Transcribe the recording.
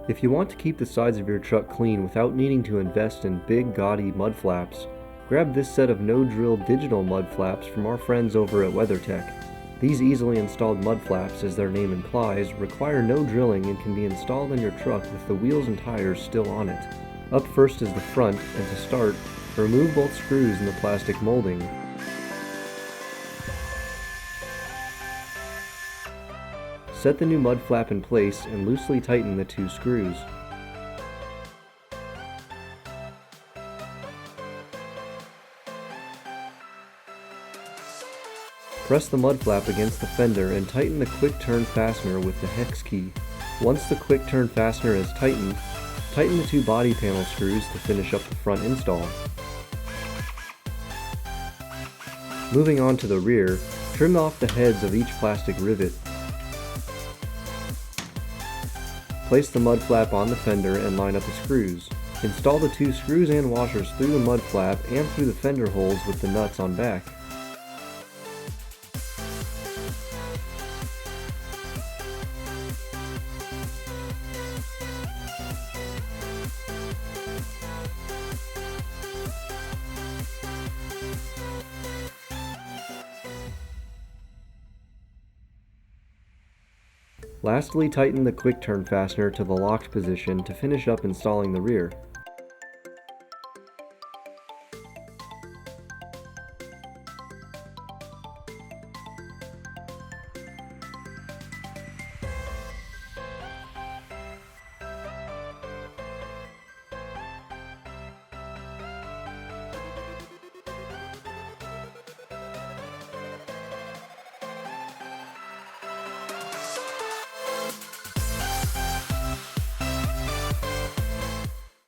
If you want to keep the sides of your truck clean without needing to invest in big, gaudy mud flaps, grab this set of No-Drill Digital Mudflaps from our friends over at WeatherTech. These easily installed mud flaps, as their name implies, require no drilling and can be installed on your truck with the wheels and tires still on it. Up first is the front, and to start, remove both screws in the plastic molding. Set the new mud flap in place and loosely tighten the 2 screws. Press the mud flap against the fender and tighten the quick turn fastener with the hex key. Once the quick turn fastener is tightened, tighten the 2 body panel screws to finish up the front install. Moving on to the rear, trim off the heads of each plastic rivet. Place the mud flap on the fender and line up the screws. Install the 2 screws and washers through the mud flap and through the fender holes with the nuts on back. Lastly, tighten the quick turn fastener to the locked position to finish up installing the rear.